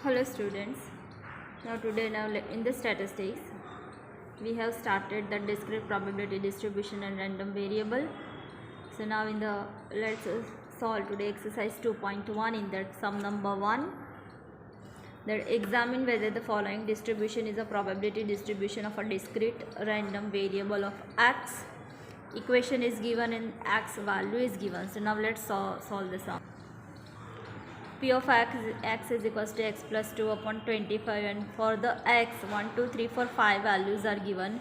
Hello students. Now in the statistics we have started the discrete probability distribution and random variable. So now in the let's solve today exercise 2.1 in that sum number 1, that examine whether the following distribution is a probability distribution of a discrete random variable of x. Equation is given and x value is given. So now let's solve the sum. P of x is equals to x plus 2 upon 25, and for the x 1, 2, 3, 4, 5 values are given.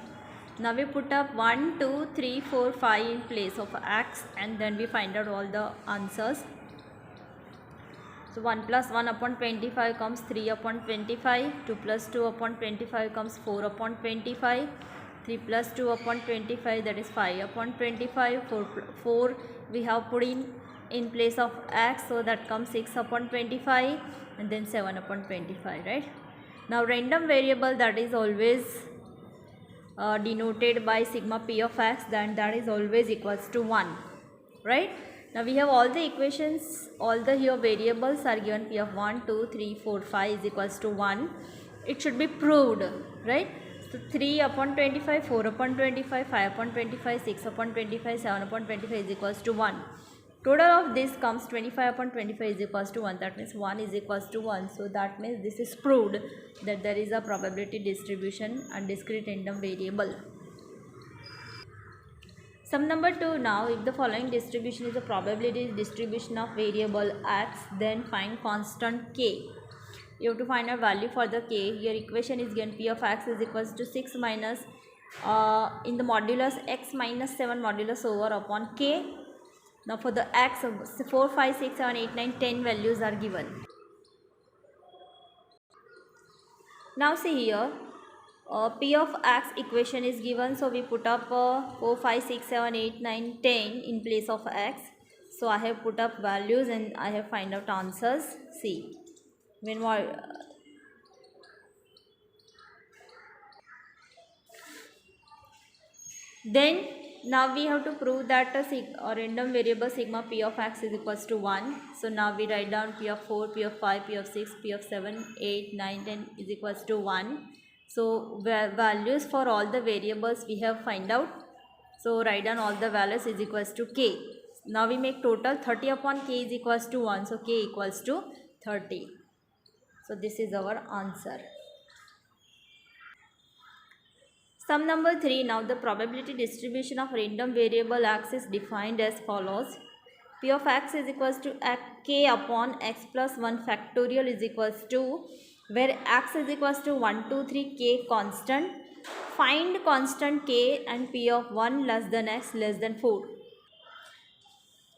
Now we put up 1, 2, 3, 4, 5 in place of x, and then we find out all the answers. So 1 plus 1 upon 25 comes 3 upon 25, 2 plus 2 upon 25 comes 4 upon 25, 3 plus 2 upon 25 that is 5 upon 25, 4 we have put in place of x, so that comes 6 upon 25 and then 7 upon 25, right? Now random variable, that is always denoted by sigma p of x, then that is always equals to 1, right? Now we have all the equations, all the here variables are given. P of 1, 2, 3, 4, 5 is equals to 1. It should be proved, right? So 3 upon 25, 4 upon 25, 5 upon 25, 6 upon 25, 7 upon 25 is equals to 1. Total of this comes 25 upon 25 is equals to 1. That means 1 is equals to 1. So that means this is proved that there is a probability distribution and discrete random variable. Sum number 2. Now if the following distribution is a probability distribution of variable x, then find constant k. You have to find a value for the k. Your equation is given. P of x is equals to 6 minus in the modulus x minus 7 modulus over upon k. Now for the x, 4, 5, 6, 7, 8, 9, 10 values are given. Now see here, P of x equation is given, so we put up 4, 5, 6, 7, 8, 9, 10 in place of x. So I have put up values and I have find out answers. See, when then now we have to prove that a random variable sigma p of x is equals to 1. So now we write down p of 4, p of 5, p of 6, p of 7, 8, 9, 10 is equals to 1. So values for all the variables we have find out. So write down all the values is equals to k. Now we make total 30 upon k is equals to 1. So k equals to 30. So this is our answer. Sum number 3. Now the probability distribution of random variable x is defined as follows. P of x is equals to k upon x plus 1 factorial is equals to, where x is equals to 1, 2, 3, k constant. Find constant k and p of 1 less than x less than 4.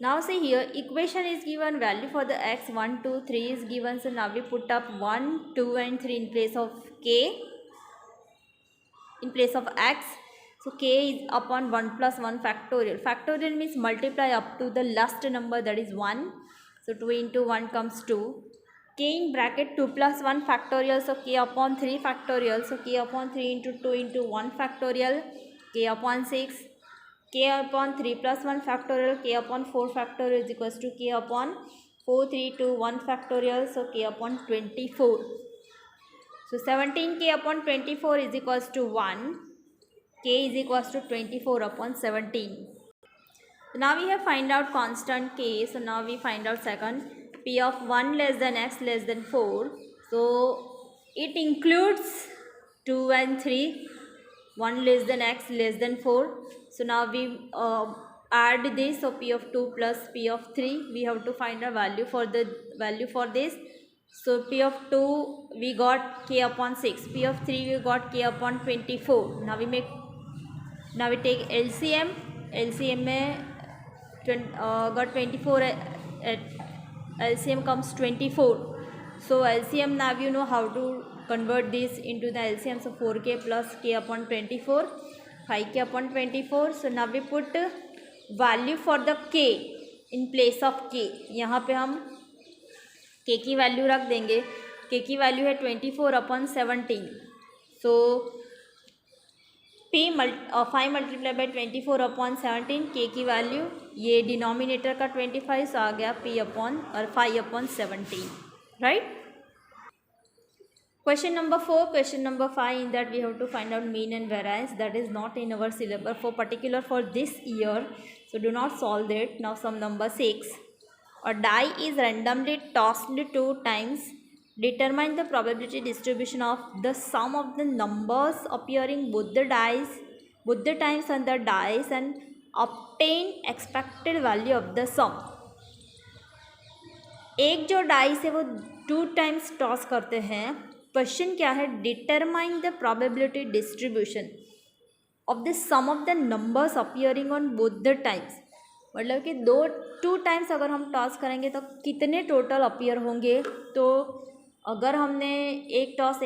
Now see here, equation is given, value for the x 1, 2, 3 is given. So now we put up 1, 2 and 3 in place of k, in place of x. So k is upon 1 plus 1 factorial. Factorial means multiply up to the last number, that is 1. So 2 into 1 comes 2. K in bracket 2 plus 1 factorial. So k upon 3 factorial. So k upon 3 into 2 into 1 factorial. K upon 6. K upon 3 plus 1 factorial. K upon 4 factorial is equals to k upon 4, 3, 2, 1 factorial. So k upon 24. So 17k upon 24 is equals to 1. K is equals to 24 upon 17. So now we have find out constant k. So now we find out second, p of 1 less than x less than 4. So it includes 2 and 3. 1 less than x less than 4. So now we add this. So p of 2 plus p of 3. We have to find a value for this. So p of 2 we got k upon 6. P of 3 we got k upon 24. Now we take LCM. LCM में got 24 at LCM comes 24. So LCM, now you know how to convert this into the LCM. So 4k plus k upon 24, 5k upon 24. So now we put value for the k in place of k. यहाँ पे हम k की value रख देंगे. k की value है 24 upon 17. So p 5 multiply by 24 upon 17, k की value ये डिनोमिनेटर का 25, सो आ गया p अपॉन और 5 upon 17, right. Question number 4, question number 5, in that we have to find out mean and variance. That is not in our syllabus for particular for this year, so do not solve it. Now sum number 6. A die is randomly tossed 2 times. Determine the probability distribution of the sum of the numbers appearing both the times on the dice and obtain expected value of the sum. एक जो dice है वो 2 times toss करते हैं. Question क्या है? Determine the probability distribution of the sum of the numbers appearing on both the times. मतलब कि 2 टाइम्स अगर हम टॉस करेंगे तो कितने टोटल अपीयर होंगे. तो अगर हमने एक टॉस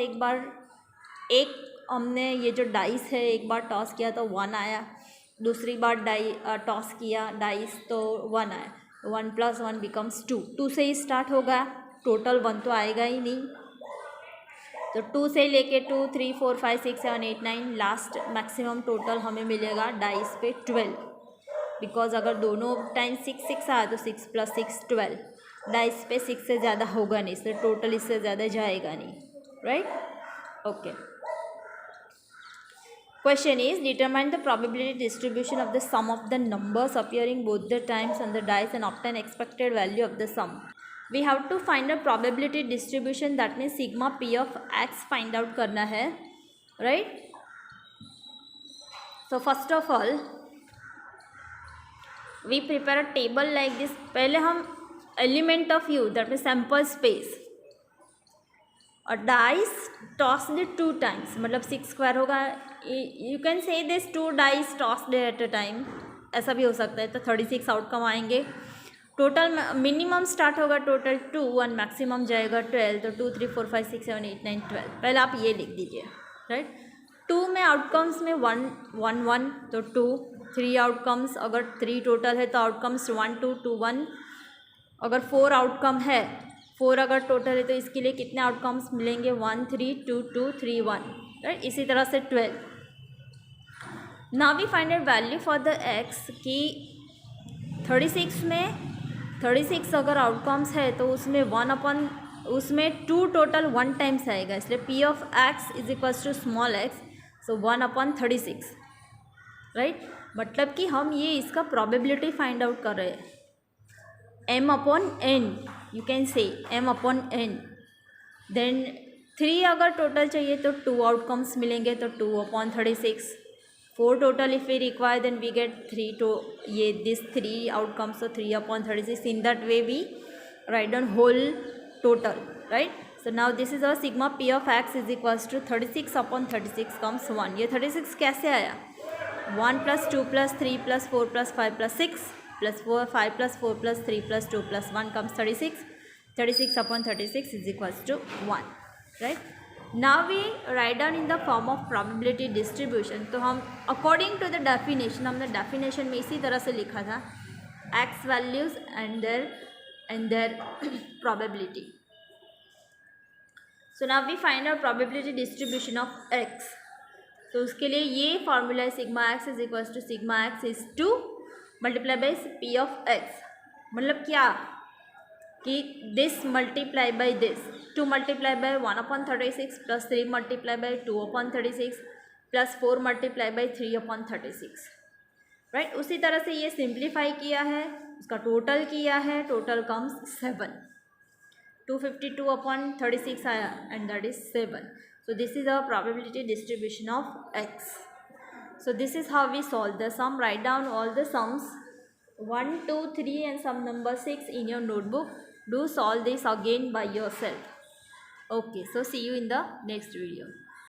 हमने ये जो डाइस है एक बार टॉस किया तो 1 आया, दूसरी बार टॉस किया डाइस तो 1 आया. 1 + 1 बिकम्स 2. 2 से ही स्टार्ट होगा, टोटल 1 तो आएगा ही नहीं. तो 2 से लेके 2, 3, 4, 5, 6, 7, 8, 9 लास्ट मैक्सिमम टोटल हमें मिलेगा डाइस पे 12. बिकॉज अगर दोनों टाइम 6 आया तो 6 + 6 12. डाइस पे 6 से ज़्यादा होगा नहीं, इसलिए टोटल इससे ज़्यादा जाएगा नहीं. Right? Okay. Question is determine the probability distribution of the sum of the numbers appearing both the times on the dice and obtain expected value of the sum. We have to find a probability distribution, that means sigma p of x find out करना है. Right? So first of all we prepare a table like this. पहले हम element of u, that means sample space, और dice tossed 2 times मतलब 6 square होगा. You can say this 2 dice tossed at a time, ऐसा भी हो सकता है. तो 36 आउटकम आएंगे. टोटल मिनिमम स्टार्ट होगा टोटल 2 1, मैक्सिमम जाएगा 12. तो 2, 3, 4, 5, 6, 7, 8, 9, 12. पहले आप ये लिख दीजिए. राइट? 2 में आउटकम्स में 1 1 1 तो 2. 3 आउटकम्स, अगर 3 टोटल है तो आउटकम्स 1 2 2 1. अगर 4 आउटकम है, 4 अगर टोटल है तो इसके लिए कितने आउटकम्स मिलेंगे? 1 3 2 2 3 1. राइट? इसी तरह से 12. Now we find out value for the x कि 36 में 36 अगर आउटकम्स है तो उसमें 2 टोटल 1 टाइम्स आएगा, इसलिए p of x is equals to small x, so 1/36. Right? मतलब कि हम ये इसका प्रोबेबिलिटी फाइंड आउट कर रहे हैं. m/n, you can say m/n. Then 3 अगर टोटल चाहिए तो 2 आउटकम्स मिलेंगे तो 2/36. 4 total if we require then we get 3 to this 3 outcomes, तो 3/36. In that way we write down whole total. Right? So now this is our sigma p of x is equals to 36/36 comes 1. ये 36 कैसे आया? 1 + 2 + 3 + 4 + 5 + 6 + 4 5 + 4 + 3 + 2 + 1 comes 36. 36/36 is equals to 1. Right? Now we write down in the form of probability distribution. तो हम according to the definition, हमने definition में इसी तरह से लिखा था x values and their probability. So now we find out probability distribution of x. तो उसके लिए ये फॉर्मूला है sigma x is equals to sigma x is 2 multiply by p of x. मतलब क्या कि this multiply by this, 2 multiply by 1/36 plus 3 multiply by 2/36 plus 4 multiply by 3/36. Right? उसी तरह से ये सिंप्लीफाई किया है, उसका टोटल किया है, टोटल कम्स 7. 252/36 आया and that is 7. So this is our probability distribution of x. So this is how we solve the sum. Write down all the sums 1, 2, 3 and sum number 6 in your notebook. Do solve this again by yourself. Okay, so see you in the next video.